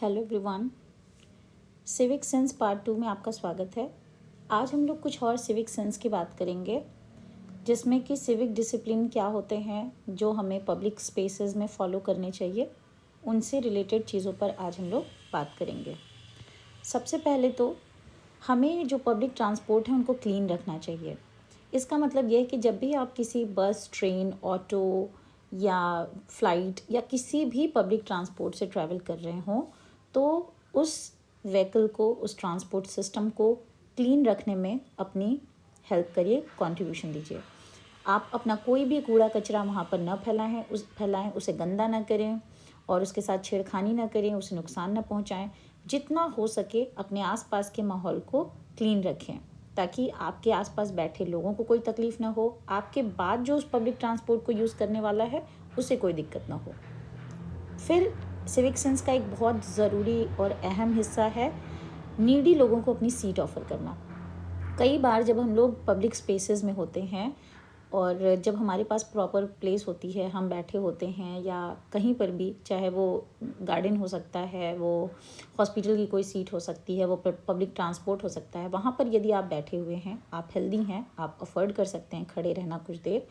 Hello everyone, civic sense part 2 में आपका स्वागत है। आज हम लोग कुछ और सिविक सेंस की बात करेंगे, जिसमें कि सिविक डिसिप्लिन क्या होते हैं जो हमें पब्लिक स्पेसेस में फॉलो करने चाहिए, उनसे रिलेटेड चीज़ों पर आज हम लोग बात करेंगे। सबसे पहले तो हमें जो पब्लिक ट्रांसपोर्ट है उनको क्लीन रखना चाहिए। इसका मतलब ये है कि जब भी आप किसी बस, ट्रेन, ऑटो या फ्लाइट या किसी भी पब्लिक ट्रांसपोर्ट से ट्रैवल कर रहे हों तो उस व्हीकल को, उस ट्रांसपोर्ट सिस्टम को क्लीन रखने में अपनी हेल्प करिए, कंट्रीब्यूशन दीजिए। आप अपना कोई भी कूड़ा कचरा वहाँ पर न फैलाएं, उसे गंदा ना करें और उसके साथ छेड़खानी ना करें, उसे नुकसान ना पहुँचाएं। जितना हो सके अपने आसपास के माहौल को क्लीन रखें ताकि आपके आसपास बैठे लोगों को कोई तकलीफ़ ना हो, आपके बाद जो उस पब्लिक ट्रांसपोर्ट को यूज़ करने वाला है उसे कोई दिक्कत ना हो। फिर सिविक सेंस का एक बहुत ज़रूरी और अहम हिस्सा है नीडी लोगों को अपनी सीट ऑफ़र करना। कई बार जब हम लोग पब्लिक स्पेसेस में होते हैं और जब हमारे पास प्रॉपर प्लेस होती है, हम बैठे होते हैं या कहीं पर भी, चाहे वो गार्डन हो सकता है, वो हॉस्पिटल की कोई सीट हो सकती है, वो पब्लिक ट्रांसपोर्ट हो सकता है, वहाँ पर यदि आप बैठे हुए हैं, आप हेल्दी हैं, आप अफोर्ड कर सकते हैं खड़े रहना कुछ देर,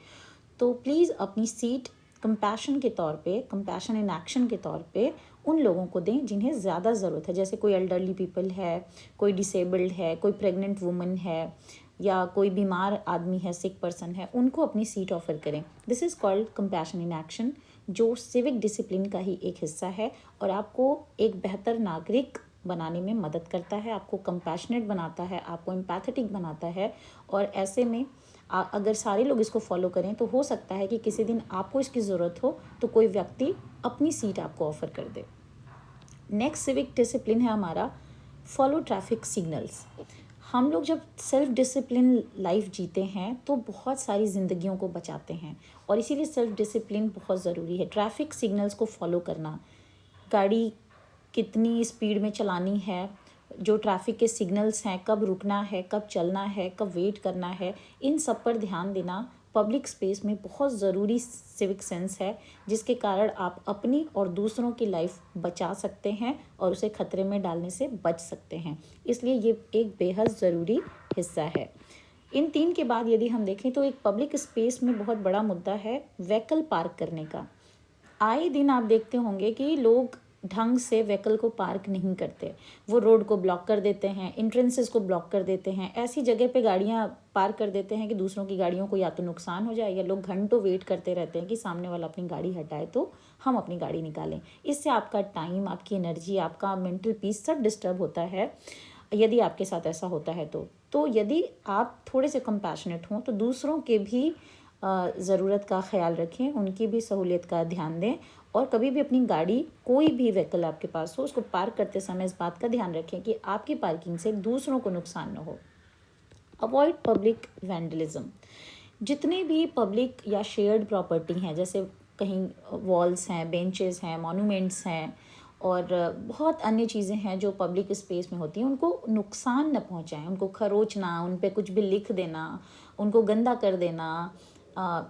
तो प्लीज़ अपनी सीट कंपैशन के तौर पे, कंपैशन इन एक्शन के तौर पे उन लोगों को दें जिन्हें ज़्यादा ज़रूरत है। जैसे कोई एल्डरली पीपल है, कोई डिसेबल्ड है, कोई प्रेग्नेंट वुमन है या कोई बीमार आदमी है, सिक पर्सन है, उनको अपनी सीट ऑफ़र करें। This is called compassion in action, जो सिविक डिसिप्लिन का ही एक हिस्सा है और आपको एक बेहतर नागरिक बनाने में मदद करता है, आपको कंपैशनेट बनाता है, आपको एम्पैथेटिक बनाता है। और ऐसे में अगर सारे लोग इसको फॉलो करें तो हो सकता है कि किसी दिन आपको इसकी ज़रूरत हो तो कोई व्यक्ति अपनी सीट आपको ऑफ़र कर दे। नेक्स्ट सिविक डिसिप्लिन है हमारा फॉलो ट्रैफिक सिग्नल्स। हम लोग जब सेल्फ डिसिप्लिन लाइफ जीते हैं तो बहुत सारी ज़िंदगियों को बचाते हैं और इसीलिए सेल्फ डिसिप्लिन बहुत ज़रूरी है। ट्रैफिक सिग्नल्स को फॉलो करना, गाड़ी कितनी स्पीड में चलानी है, जो ट्रैफिक के सिग्नल्स हैं, कब रुकना है, कब चलना है, कब वेट करना है, इन सब पर ध्यान देना पब्लिक स्पेस में बहुत ज़रूरी सिविक सेंस है, जिसके कारण आप अपनी और दूसरों की लाइफ बचा सकते हैं और उसे खतरे में डालने से बच सकते हैं। इसलिए ये एक बेहद ज़रूरी हिस्सा है। इन तीन के बाद यदि हम देखें तो एक पब्लिक स्पेस में बहुत बड़ा मुद्दा है व्हीकल पार्क करने का। आए दिन आप देखते होंगे कि लोग ढंग से व्हीकल को पार्क नहीं करते, वो रोड को ब्लॉक कर देते हैं, एंट्रेंसेस को ब्लॉक कर देते हैं, ऐसी जगह पे गाड़ियाँ पार्क कर देते हैं कि दूसरों की गाड़ियों को या तो नुकसान हो जाए या लोग घंटों वेट करते रहते हैं कि सामने वाला अपनी गाड़ी हटाए तो हम अपनी गाड़ी निकालें। इससे आपका टाइम, आपकी एनर्जी, आपका मेंटल पीस सब डिस्टर्ब होता है यदि आपके साथ ऐसा होता है तो यदि आप थोड़े से कंपैशनेट हों तो दूसरों के भी ज़रूरत का ख्याल रखें, उनकी भी सहूलियत का ध्यान दें और कभी भी अपनी गाड़ी, कोई भी व्हीकल आपके पास हो, उसको पार्क करते समय इस बात का ध्यान रखें कि आपकी पार्किंग से दूसरों को नुकसान न हो। Avoid public vandalism. जितने भी पब्लिक या शेयर्ड प्रॉपर्टी हैं, जैसे कहीं वॉल्स हैं, बेंचेस हैं, मॉन्यूमेंट्स हैं और बहुत अन्य चीज़ें हैं जो पब्लिक स्पेस में होती हैं, उनको नुकसान न पहुंचाएं, उनको खरोचना, उन पे कुछ भी लिख देना, उनको गंदा कर देना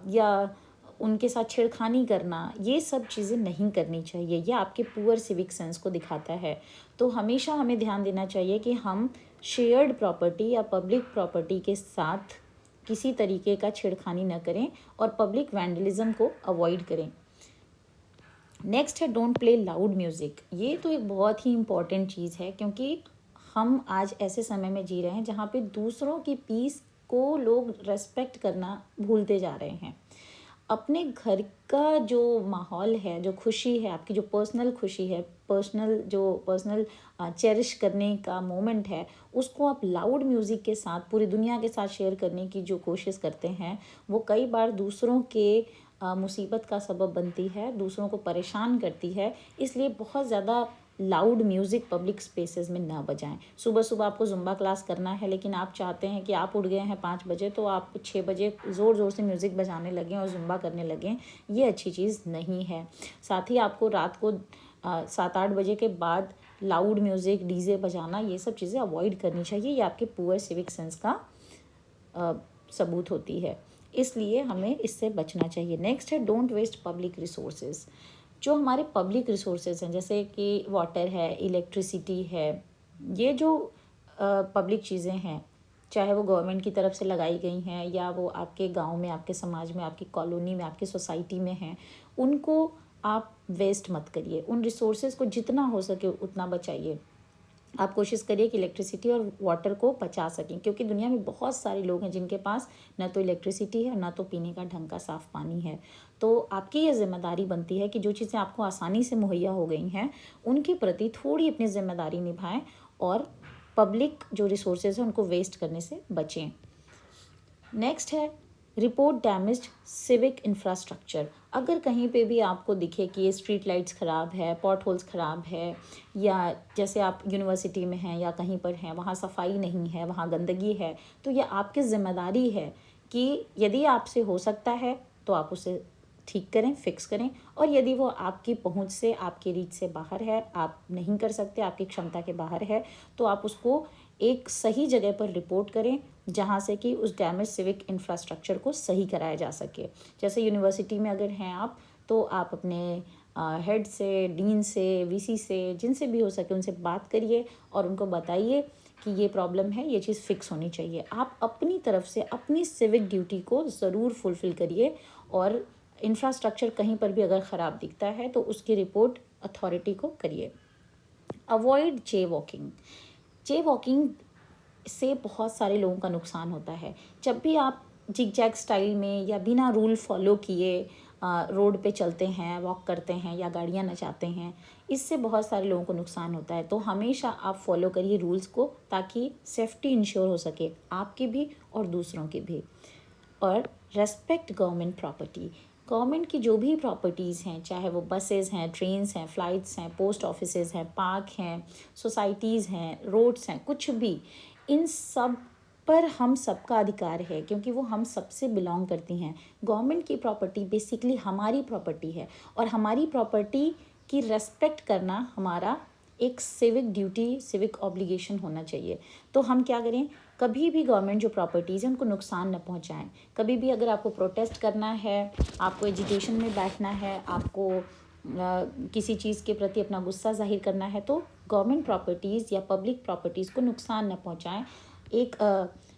या उनके साथ छेड़खानी करना, ये सब चीज़ें नहीं करनी चाहिए। ये आपके पुअर सिविक सेंस को दिखाता है। तो हमेशा हमें ध्यान देना चाहिए कि हम शेयर्ड प्रॉपर्टी या पब्लिक प्रॉपर्टी के साथ किसी तरीके का छेड़खानी न करें और पब्लिक वैंडलिज्म को अवॉइड करें। नेक्स्ट है डोंट प्ले लाउड म्यूज़िक। ये तो एक बहुत ही इम्पॉर्टेंट चीज़ है क्योंकि हम आज ऐसे समय में जी रहे हैं जहाँ पे दूसरों की पीस को लोग रेस्पेक्ट करना भूलते जा रहे हैं। अपने घर का जो माहौल है, जो खुशी है, आपकी जो पर्सनल खुशी है, पर्सनल चेरिश करने का मोमेंट है, उसको आप लाउड म्यूज़िक के साथ पूरी दुनिया के साथ शेयर करने की जो कोशिश करते हैं, वो कई बार दूसरों के मुसीबत का सबब बनती है, दूसरों को परेशान करती है। इसलिए बहुत ज़्यादा लाउड म्यूज़िक पब्लिक स्पेसेस में ना बजाएं। सुबह सुबह आपको ज़ुम्बा क्लास करना है लेकिन आप चाहते हैं कि आप उठ गए हैं 5 बजे तो आप 6 बजे ज़ोर ज़ोर से म्यूज़िक बजाने लगें और ज़ुम्बा करने लगें, ये अच्छी चीज़ नहीं है। साथ ही आपको रात को 7-8 बजे के बाद लाउड म्यूज़िक, डीजे बजाना, ये सब चीज़ें अवॉइड करनी चाहिए। ये आपके पुअर सिविक सेंस का सबूत होती है, इसलिए हमें इससे बचना चाहिए। नेक्स्ट है डोंट वेस्ट पब्लिक रिसोर्सेज। जो हमारे पब्लिक रिसोर्सेज हैं, जैसे कि वाटर है, इलेक्ट्रिसिटी है, ये जो पब्लिक चीज़ें हैं, चाहे वो गवर्नमेंट की तरफ से लगाई गई हैं या वो आपके गांव में, आपके समाज में, आपकी कॉलोनी में, आपकी सोसाइटी में हैं, उनको आप वेस्ट मत करिए। उन रिसोर्सेज को जितना हो सके उतना बचाइए। आप कोशिश करिए कि इलेक्ट्रिसिटी और वाटर को बचा सकें, क्योंकि दुनिया में बहुत सारे लोग हैं जिनके पास न तो इलेक्ट्रिसिटी है, ना तो पीने का ढंग का साफ़ पानी है। तो आपकी ये जिम्मेदारी बनती है कि जो चीज़ें आपको आसानी से मुहैया हो गई हैं उनके प्रति थोड़ी अपनी जिम्मेदारी निभाएं और पब्लिक जो रिसोर्सेज हैं उनको वेस्ट करने से बचें। नेक्स्ट है रिपोर्ट डैमेज्ड सिविक इंफ्रास्ट्रक्चर। अगर कहीं पे भी आपको दिखे कि ये स्ट्रीट लाइट्स ख़राब है, पॉट होल्स ख़राब है, या जैसे आप यूनिवर्सिटी में हैं या कहीं पर हैं, वहाँ सफाई नहीं है, वहाँ गंदगी है, तो ये आपकी ज़िम्मेदारी है कि यदि आपसे हो सकता है तो आप उसे ठीक करें, फिक्स करें, और यदि वो आपकी पहुंच से, आपकी रीच से बाहर है, आप नहीं कर सकते, आपकी क्षमता के बाहर है, तो आप उसको एक सही जगह पर रिपोर्ट करें जहाँ से कि उस डैमेज सिविक इंफ्रास्ट्रक्चर को सही कराया जा सके। जैसे यूनिवर्सिटी में अगर हैं आप, तो आप अपने हेड से, डीन से, वीसी से, जिनसे भी हो सके उनसे बात करिए और उनको बताइए कि ये प्रॉब्लम है, ये चीज़ फिक्स होनी चाहिए। आप अपनी तरफ से अपनी सिविक ड्यूटी को ज़रूर फुलफ़िल करिए, और इंफ्रास्ट्रक्चर कहीं पर भी अगर ख़राब दिखता है तो उसकी रिपोर्ट अथॉरिटी को करिए। अवॉइड जे वॉकिंग। जे वॉकिंग से बहुत सारे लोगों का नुकसान होता है। जब भी आप जिग जैग स्टाइल में या बिना रूल फॉलो किए रोड पे चलते हैं, वॉक करते हैं या गाड़ियाँ नचाते हैं, इससे बहुत सारे लोगों को नुकसान होता है। तो हमेशा आप फॉलो करिए रूल्स को, ताकि सेफ्टी इंश्योर हो सके आपकी भी और दूसरों की भी। और रेस्पेक्ट गवर्नमेंट प्रॉपर्टी। गवर्नमेंट की जो भी प्रॉपर्टीज़ हैं, चाहे वो बसेस हैं, ट्रेन्स हैं, फ़्लाइट्स हैं, पोस्ट ऑफिसेज़ हैं, पार्क हैं, सोसाइटीज़ हैं, रोड्स हैं, कुछ भी, इन सब पर हम सबका अधिकार है, क्योंकि वो हम सबसे बिलोंग करती हैं। गवर्नमेंट की प्रॉपर्टी बेसिकली हमारी प्रॉपर्टी है, और हमारी प्रॉपर्टी की रेस्पेक्ट करना हमारा एक सिविक ड्यूटी, सिविक ऑब्लिगेशन होना चाहिए। तो हम क्या करें, कभी भी गवर्नमेंट जो प्रॉपर्टीज़ हैं उनको नुकसान न पहुंचाएं। कभी भी अगर आपको प्रोटेस्ट करना है, आपको एजिटेशन में बैठना है, आपको किसी चीज़ के प्रति अपना गुस्सा जाहिर करना है, तो गवर्नमेंट प्रॉपर्टीज़ या पब्लिक प्रॉपर्टीज़ को नुकसान न पहुंचाएं। एक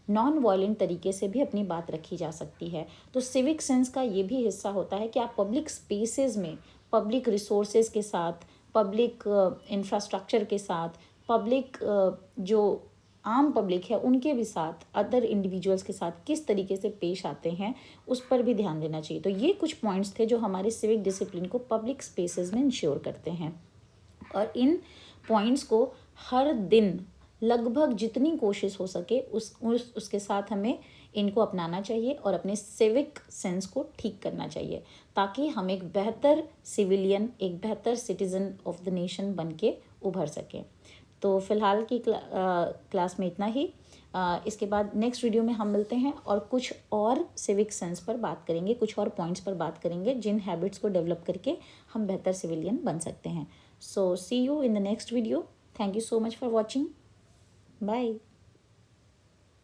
नॉन वायलेंट तरीके से भी अपनी बात रखी जा सकती है। तो सिविक सेंस का ये भी हिस्सा होता है कि आप पब्लिक स्पेसेस में पब्लिक रिसोर्सेज के साथ, पब्लिक इंफ्रास्ट्रक्चर के साथ, पब्लिक जो आम पब्लिक है उनके भी साथ, अदर इंडिविजुअल्स के साथ किस तरीके से पेश आते हैं, उस पर भी ध्यान देना चाहिए। तो ये कुछ पॉइंट्स थे जो हमारे सिविक डिसिप्लिन को पब्लिक स्पेसेस में इंश्योर करते हैं, और इन पॉइंट्स को हर दिन लगभग जितनी कोशिश हो सके उसके साथ हमें इनको अपनाना चाहिए और अपने सिविक सेंस को ठीक करना चाहिए, ताकि हम एक बेहतर सिविलियन, एक बेहतर सिटीज़न ऑफ द नेशन बन के उभर सकें। तो फ़िलहाल की क्लास में इतना ही। इसके बाद नेक्स्ट वीडियो में हम मिलते हैं और कुछ और सिविक सेंस पर बात करेंगे, कुछ और पॉइंट्स पर बात करेंगे जिन हैबिट्स को डेवलप करके हम बेहतर सिविलियन बन सकते हैं। So see you in the next video. Thank you so much for watching. Bye.